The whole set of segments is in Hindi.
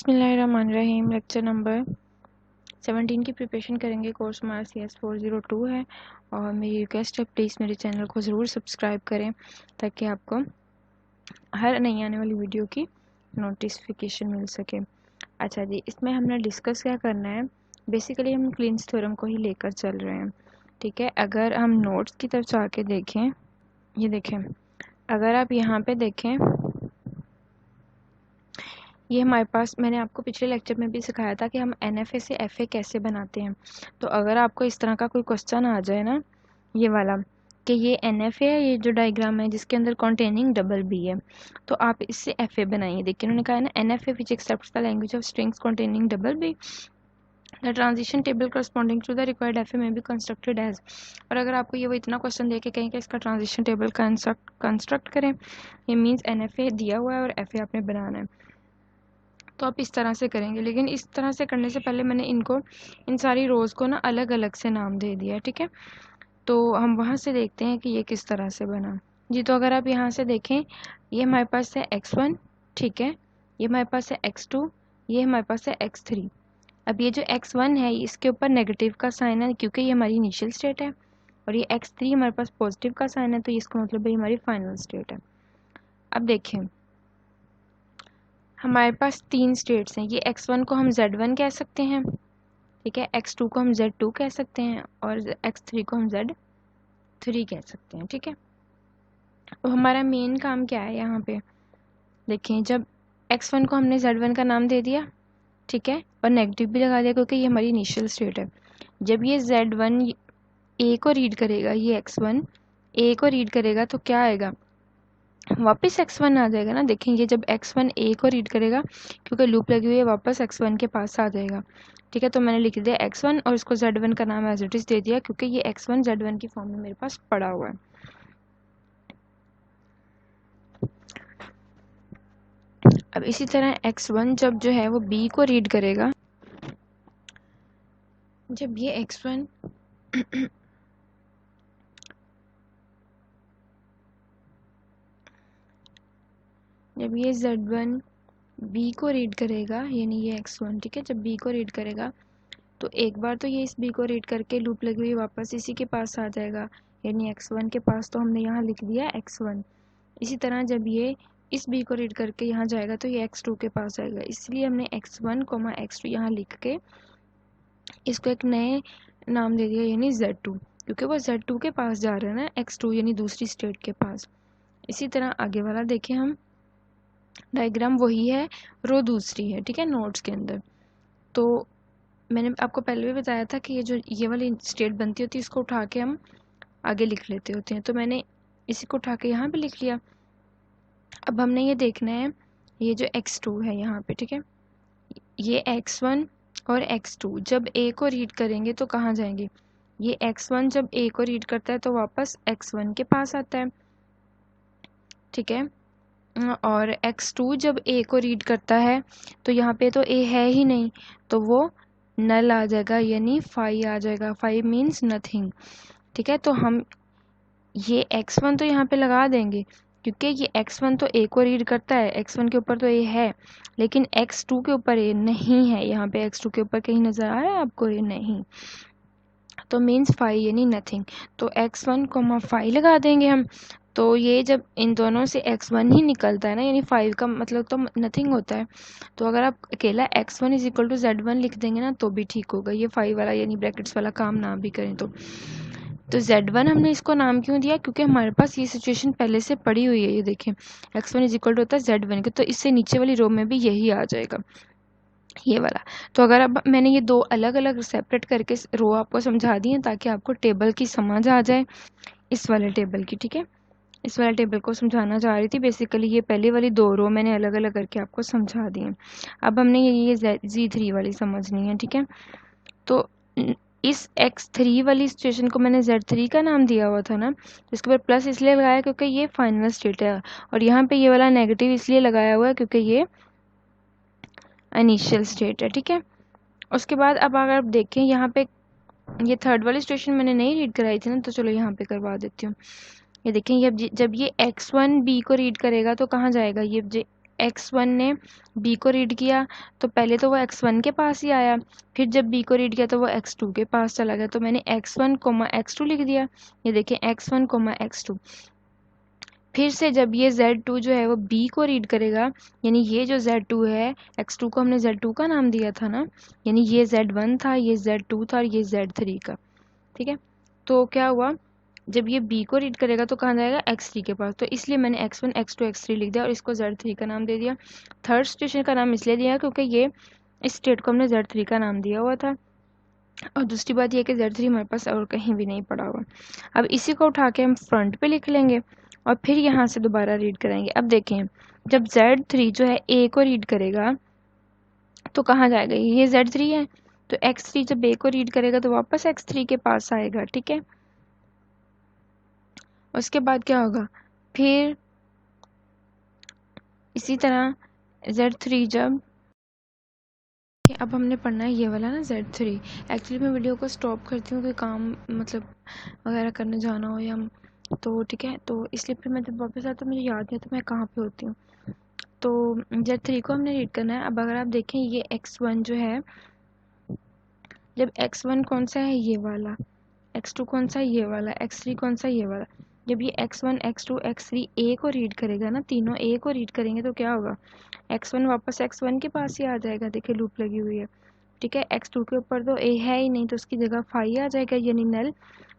बिस्मिल्लाहिर्रहमानिर्रहीम। लेक्चर नंबर 17 की प्रिपरेशन करेंगे। कोर्स हमारा CS 402 है और मेरी रिक्वेस्ट है प्लीज़ मेरे चैनल को ज़रूर सब्सक्राइब करें ताकि आपको हर नई आने वाली वीडियो की नोटिफिकेशन मिल सके। अच्छा जी, इसमें हमने डिस्कस क्या करना है, बेसिकली हम क्लीन्स थ्योरम को ही लेकर चल रहे हैं। ठीक है, अगर हम नोट्स की तरफ जाके देखें, ये देखें, अगर आप यहाँ पे देखें, ये हमारे पास मैंने आपको पिछले लेक्चर में भी सिखाया था कि हम NFA से FA कैसे बनाते हैं। तो अगर आपको इस तरह का कोई क्वेश्चन आ जाए ना, ये वाला, कि ये NFA है, ये जो डायग्राम है जिसके अंदर कॉन्टेनिंग डबल बी है, तो आप इससे FA बनाइए। देखिए उन्होंने कहा है ना, NFA which accepts the language of strings containing double B, the transition table corresponding to the required FA में बी कंस्ट्रक्टेड एज। और अगर आपको ये वो इतना क्वेश्चन दे के कहीं कि इसका ट्रांजिशन टेबल कंस्ट्रक्ट करें, ये मीन्स NFA दिया हुआ है और FA आपने बनाना है, तो आप इस तरह से करेंगे। लेकिन इस तरह से करने से पहले मैंने इन सारी रोज़ को ना अलग अलग से नाम दे दिया है। ठीक है, तो हम वहाँ से देखते हैं कि ये किस तरह से बना जी। तो अगर आप यहाँ से देखें, ये हमारे पास है x1, ठीक है, ये हमारे पास है x2, ये हमारे पास है x3। अब ये जो x1 है इसके ऊपर नेगेटिव का साइन है क्योंकि ये हमारी इनिशियल स्टेट है, और ये x3 हमारे पास पॉजिटिव का साइन है, तो इसका मतलब है हमारी फाइनल स्टेट है। अब देखें, हमारे पास तीन स्टेट्स हैं। ये x1 को हम z1 कह सकते हैं, ठीक है, x2 को हम z2 कह सकते हैं और x3 को हम z3 कह सकते हैं। ठीक है, तो हमारा मेन काम क्या है यहाँ पे, देखें, जब x1 को हमने z1 का नाम दे दिया, ठीक है, और नेगेटिव भी लगा दिया क्योंकि ये हमारी इनिशियल स्टेट है। जब ये z1 a को रीड करेगा, ये x1 a को रीड करेगा तो क्या आएगा, वापस x1 आ जाएगा ना। देखेंगे जब x1 a को रीड करेगा, क्योंकि लूप लगी हुई है, वापस x1 के पास आ जाएगा। ठीक है, तो मैंने लिख दिया x1 और इसको z1 का नाम एज इट इज दे दिया क्योंकि ये x1 z1 की फॉर्म में मेरे पास पड़ा हुआ है। अब इसी तरह x1 जब जो है वो b को रीड करेगा, जब ये x1 जब ये z1 b को रीड करेगा, यानी ये x1, ठीक है, जब b को रीड करेगा तो एक बार तो ये इस b को रीड करके लूप लगी हुई वापस इसी के पास आ जाएगा, यानी x1 के पास, तो हमने यहाँ लिख दिया x1। इसी तरह जब ये इस b को रीड करके यहाँ जाएगा तो ये x2 के पास आएगा, इसलिए हमने x1, x2 यहाँ लिख के इसको एक नए नाम दे दिया, यानी z2, क्योंकि वो z2 के पास जा रहा है ना, x2 यानी दूसरी स्टेट के पास। इसी तरह आगे वाला देखें, हम डायग्राम वही है, रो दूसरी है, ठीक है, नोट्स के अंदर। तो मैंने आपको पहले भी बताया था कि ये वाली स्टेट बनती होती है, इसको उठा के हम आगे लिख लेते होते हैं, तो मैंने इसी को उठा के यहाँ पे लिख लिया। अब हमने ये देखना है, ये जो x2 है यहाँ पे, ठीक है, ये x1 और x2 जब a को रीड करेंगे तो कहाँ जाएंगे, ये x1 जब a को रीड करता है तो वापस x1 के पास आता है, ठीक है, और x2 जब a को रीड करता है तो यहाँ पे तो a है ही नहीं, तो वो नल आ जाएगा, यानी 5 आ जाएगा। 5 मीन्स नथिंग। ठीक है, तो हम ये x1 तो यहाँ पे लगा देंगे क्योंकि ये x1 तो a को रीड करता है, x1 के ऊपर तो a है, लेकिन x2 के ऊपर a नहीं है। यहाँ पे x2 के ऊपर कहीं नज़र आ रहा है आपको, ये नहीं, तो मीन्स 5 यानी नथिंग। तो x1 5 लगा देंगे हम। तो ये जब इन दोनों से x1 ही निकलता है ना, यानी 5 का मतलब तो नथिंग होता है। तो अगर आप अकेला x1 is equal to z1 लिख देंगे ना तो भी ठीक होगा, ये 5 वाला यानी ब्रैकेट्स वाला काम ना भी करें तो z1 हमने इसको नाम क्यों दिया, क्योंकि हमारे पास ये सिचुएशन पहले से पड़ी हुई है। ये देखें, x1 इज इक्वल टू होता है z1 के, तो इससे नीचे वाली रो में भी यही आ जाएगा, ये वाला। तो अगर अब मैंने ये दो अलग अलग सेपरेट करके रो आपको समझा दी है ताकि आपको टेबल की समझ आ जाए, इस वाले टेबल की, ठीक है, इस वाले टेबल को समझाना चाह रही थी। बेसिकली ये पहले वाली दो रो मैंने अलग अलग करके आपको समझा दी है। अब हमने ये Z3 वाली समझनी है, ठीक है, तो इस x3 वाली सिचुएशन को मैंने z3 का नाम दिया हुआ था ना, तो इसके ऊपर प्लस इसलिए लगाया क्योंकि ये फाइनल स्टेट है, और यहाँ पे ये वाला नेगेटिव इसलिए लगाया हुआ है क्योंकि ये इनिशियल स्टेट है। ठीक है, उसके बाद अब अगर आप देखें यहाँ पे, ये थर्ड वाली सिचुएशन मैंने नहीं रीड कराई थी ना, तो चलो यहाँ पे करवा देती हूँ। ये देखें, जब ये x1 b को रीड करेगा तो कहाँ जाएगा, ये x1 ने b को रीड किया तो पहले तो वो x1 के पास ही आया, फिर जब b को रीड किया तो वो x2 के पास चला गया, तो मैंने x1, x2 लिख दिया। ये देखें x1, x2। फिर से जब ये Z2 जो है वो B को रीड करेगा, यानी ये जो Z2 है, X2 को हमने Z2 का नाम दिया था ना, यानी ये Z1 था, ये Z2 था और ये Z3 का, ठीक है। तो क्या हुआ, जब ये B को रीड करेगा तो कहाँ जाएगा, X3 के पास, तो इसलिए मैंने X1, X2, X3 लिख दिया और इसको Z3 का नाम दे दिया। थर्ड स्टेशन का नाम इसलिए दिया क्योंकि ये इस स्टेट को हमने Z3 का नाम दिया हुआ था, और दूसरी बात यह कि Z3 हमारे पास और कहीं भी नहीं पड़ा हुआ। अब इसी को उठा के हम फ्रंट पे लिख लेंगे और फिर यहाँ से दोबारा रीड कराएंगे। अब देखें, जब Z3 जो है A को रीड करेगा तो कहाँ जाएगा, ये Z3 है, तो X3 जब A को रीड करेगा तो वापस X3 के पास आएगा, ठीक है। उसके बाद क्या होगा, फिर इसी तरह Z3 जब, अब हमने पढ़ना है ये वाला ना Z3। एक्चुअली मैं वीडियो को स्टॉप करती हूँ, कोई काम मतलब वगैरह करने जाना हो या तो ठीक है, तो इसलिए फिर मैं जब वापस आता हूँ मुझे याद नहीं आता मैं कहाँ पे होती हूँ। तो Z3 को हमने रीड करना है। अब अगर आप देखें ये X1 जो है, जब X1 कौन सा है, ये वाला, X2 कौन सा है, ये वाला, X3 कौन सा है, ये वाला, जब ये X1, X2, X3 A को रीड करेगा ना, तीनों A को रीड करेंगे तो क्या होगा, X1 वापस X1 के पास ही आ जाएगा, देखिए लूप लगी हुई है, ठीक है। X2 के ऊपर तो A है ही नहीं तो उसकी जगह फाई आ जाएगा यानी नल,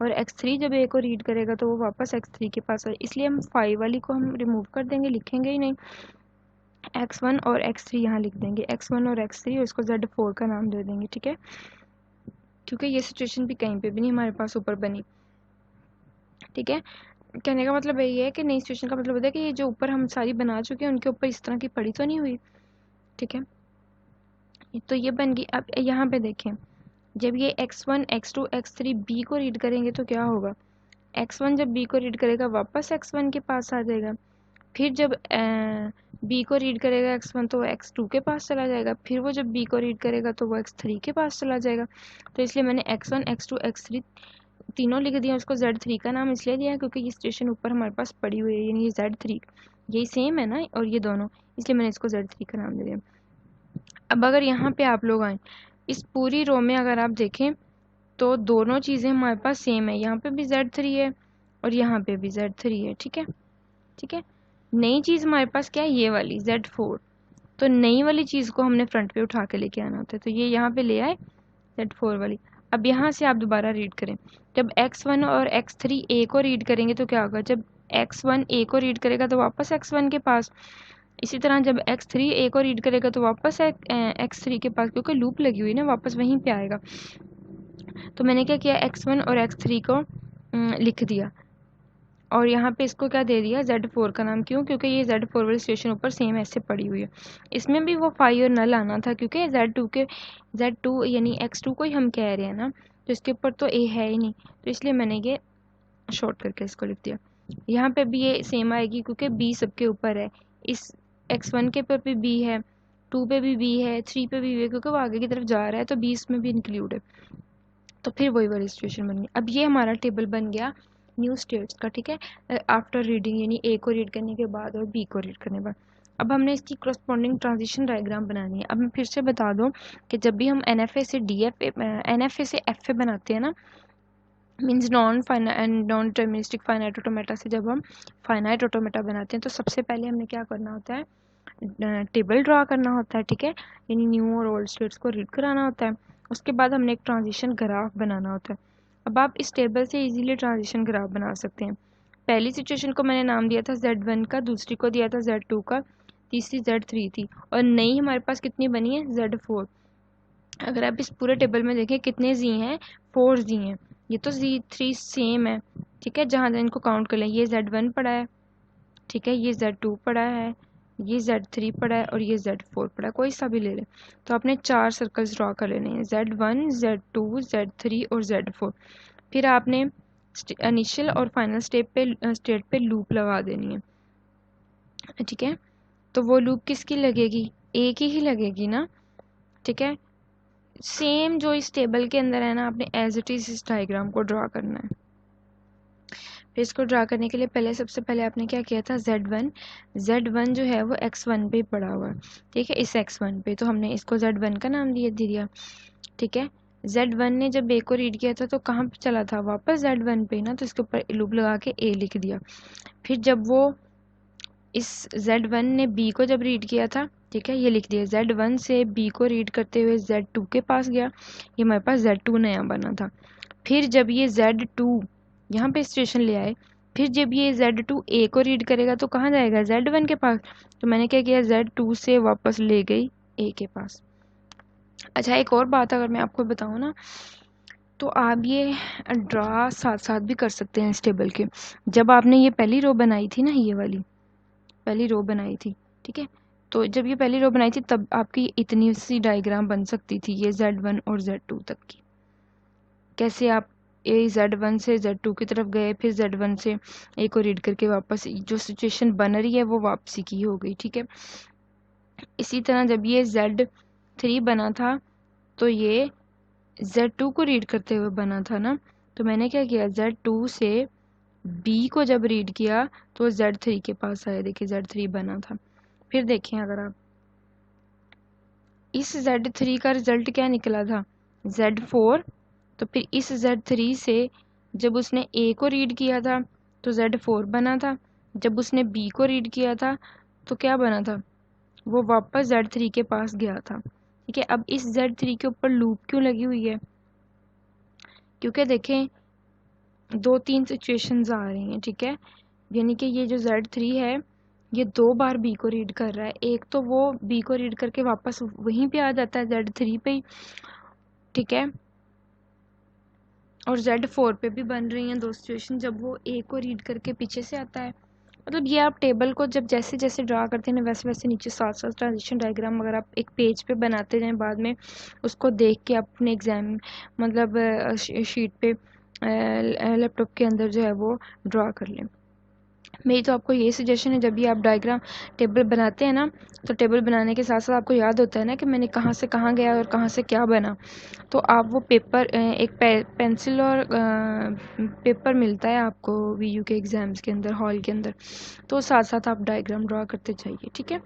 और X3 जब A को रीड करेगा तो वो वापस X3 के पास आएगा, इसलिए हम फाई वाली को हम रिमूव कर देंगे, लिखेंगे ही नहीं, X1 और X3 यहाँ लिख देंगे, X1 और X3 और इसको Z4 का नाम दे देंगे, ठीक है, क्योंकि ये सिचुएशन भी कहीं पे भी नहीं हमारे पास ऊपर बनी, ठीक है। कहने का मतलब यही है कि नई सिचुएशन का मतलब होता है कि ये जो ऊपर हम सारी बना चुके हैं उनके ऊपर इस तरह की पड़ी तो नहीं हुई, ठीक है। तो ये बन गई। अब यहाँ पे देखें, जब ये X1, X2, X3 B को रीड करेंगे तो क्या होगा, X1 जब B को रीड करेगा वापस X1 के पास आ जाएगा, फिर जब B को रीड करेगा X1 तो वो X2 के पास चला जाएगा, फिर वो जब B को रीड करेगा तो वो X3 के पास चला जाएगा, तो इसलिए मैंने X1, X2, X3 तीनों लिख दिया। उसको Z3 का नाम इसलिए दिया क्योंकि ये स्टेशन ऊपर हमारे पास पड़ी हुई है, यानी ये Z3 यही सेम है ना, और ये दोनों, इसलिए मैंने इसको Z3 का नाम दे दिया। अब अगर यहाँ पे आप लोग आए, इस पूरी रो में अगर आप देखें तो दोनों चीज़ें हमारे पास सेम है, यहाँ पे भी Z3 है और यहाँ पे भी Z3 है, ठीक है, ठीक है। नई चीज़ हमारे पास क्या है, ये वाली Z4, तो नई वाली चीज़ को हमने फ्रंट पे उठा के लेके आना होता है, तो ये यहाँ पे ले आए Z4 वाली। अब यहाँ से आप दोबारा रीड करें, जब X1 और X3 A को रीड करेंगे तो क्या होगा, जब X1 A को रीड करेगा तो वापस X1 के पास, इसी तरह जब X3 A को रीड करेगा तो वापस X3 के पास, क्योंकि लूप लगी हुई है ना, वापस वहीं पे आएगा। तो मैंने क्या किया, X1 और X3 को लिख दिया और यहाँ पे इसको क्या दे दिया, Z4 का नाम, क्यों, क्योंकि ये Z4 वाली स्टेशन ऊपर सेम ऐसे पड़ी हुई है। इसमें भी वो फाई और नल आना था क्योंकि Z2 यानी X2 को ही हम कह रहे हैं ना, तो इसके ऊपर तो A है ही नहीं, तो इसलिए मैंने ये शॉर्ट करके इसको लिख दिया। यहाँ पे भी ये सेम आएगी क्योंकि B सबके ऊपर है, इस X1 के ऊपर भी B है, 2 पे भी B है, 3 पे भी B है, क्योंकि वो आगे की तरफ जा रहा है तो B इसमें भी इंक्लूड है, तो फिर वही वाली सिचुएशन बन गई। अब ये हमारा टेबल बन गया न्यू स्टेट्स का, ठीक है, आफ्टर रीडिंग, यानी A को रीड करने के बाद और B को रीड करने के बाद। अब हमने इसकी करस्पॉन्डिंग ट्रांजिशन डायग्राम बनानी है। अब मैं फिर से बता दूं कि जब भी हम NFA से NFA से FA बनाते हैं ना, means non deterministic finite automata से जब हम फाइनाइट ऑटोमेटा बनाते हैं तो सबसे पहले हमें क्या करना होता है, टेबल ड्रा करना होता है, ठीक है, यानी न्यू और ओल्ड स्टेट्स को रीड कराना होता है। उसके बाद हमने एक ट्रांजिशन ग्राफ बनाना होता है। अब आप इस टेबल से इजीली ट्रांजिशन ग्राफ बना सकते हैं। पहली सिचुएशन को मैंने नाम दिया था Z1 का, दूसरी को दिया था Z2 का, तीसरी Z3 थी, और नई हमारे पास कितनी बनी है, Z4। अगर आप इस पूरे टेबल में देखें कितने जी हैं, 4 जी हैं, ये तो Z3 सेम है, ठीक है, जहाँ जहाँ इनको काउंट कर लें, ये Z1 पड़ा है, ठीक है, ये Z2 पड़ा है, ये Z3 पड़ा है और ये Z4 पड़ा है, कोई सा भी ले लें। तो आपने 4 सर्कल्स ड्रॉ कर लेने हैं, Z1, Z2, Z3 और Z4। फिर आपने इनिशियल और फाइनल स्टेट पे लूप लगा देनी है, ठीक है। तो वो लूप किसकी लगेगी, A की ही लगेगी ना, ठीक है। सेम जो इस टेबल के अंदर है ना, आपने एज इट इज इस डायग्राम को ड्रॉ करना है। फिर इसको ड्रा करने के लिए पहले सबसे पहले आपने क्या किया था, Z1 जो है वो x1 पे पड़ा हुआ है, ठीक है, इस x1 पे, तो हमने इसको Z1 का नाम दे दिया, ठीक है। Z1 ने जब A को रीड किया था तो कहाँ पे चला था, वापस Z1 पे ना, तो इसके ऊपर लूप लगा के A लिख दिया। फिर जब वो इस Z1 ने B को जब रीड किया था, ठीक है, ये लिख दिया, Z1 से B को रीड करते हुए Z2 के पास गया, ये हमारे पास Z2 नया बना था। फिर जब ये Z2 यहाँ पे सिचुएशन ले आए, फिर जब ये Z2 A को रीड करेगा तो कहाँ जाएगा, Z1 के पास, तो मैंने क्या किया, Z2 से वापस ले गई A के पास। अच्छा, एक और बात अगर मैं आपको बताऊँ ना, तो आप ये ड्रा साथ साथ भी कर सकते हैं इस टेबल के। जब आपने ये पहली रो बनाई थी ना, ये वाली पहली रो बनाई थी, ठीक है, तो जब ये पहली रो बनाई थी तब आपकी इतनी सी डायग्राम बन सकती थी, ये Z1 और Z2 तक की। कैसे आप Z1 से Z2 की तरफ गए, फिर Z1 से A को रीड करके वापस जो सिचुएशन बन रही है वो वापसी की हो गई, ठीक है। इसी तरह जब ये Z3 बना था तो ये Z2 को रीड करते हुए बना था ना, तो मैंने क्या किया, Z2 से B को जब रीड किया तो Z3 के पास आया, देखिए Z3 बना था। फिर देखें अगर आप इस Z3 का रिजल्ट क्या निकला था, Z4, तो फिर इस Z3 से जब उसने A को रीड किया था तो Z4 बना था, जब उसने B को रीड किया था तो क्या बना था, वो वापस Z3 के पास गया था, ठीक है। अब इस Z3 के ऊपर लूप क्यों लगी हुई है, क्योंकि देखें 2-3 सिचुएशंस आ रही हैं, ठीक है, यानी कि ये जो Z3 है ये 2 बार B को रीड कर रहा है, एक तो वो B को रीड करके वापस वहीं पे आ जाता है Z3 पे ही, ठीक है, और Z4 पे भी बन रही हैं 2 सिचुएशन जब वो A को रीड करके पीछे से आता है। मतलब ये आप टेबल को जब जैसे जैसे ड्रा करते हैं वैसे वैसे नीचे साथ साथ ट्रांजिशन डायग्राम अगर आप एक पेज पे बनाते जाएं, बाद में उसको देख के आप अपने एग्जाम मतलब शीट पे लैपटॉप के अंदर जो है वो ड्रा कर लें। मेरी तो आपको ये सजेशन है, जब भी आप डायग्राम टेबल बनाते हैं ना, तो टेबल बनाने के साथ साथ आपको याद होता है ना कि मैंने कहाँ से कहाँ गया और कहाँ से क्या बना, तो आप वो पेपर एक पेंसिल और पेपर मिलता है आपको वीयू के एग्ज़ाम्स के अंदर, हॉल के अंदर, तो साथ साथ आप डायग्राम ड्रा करते जाइए, ठीक है।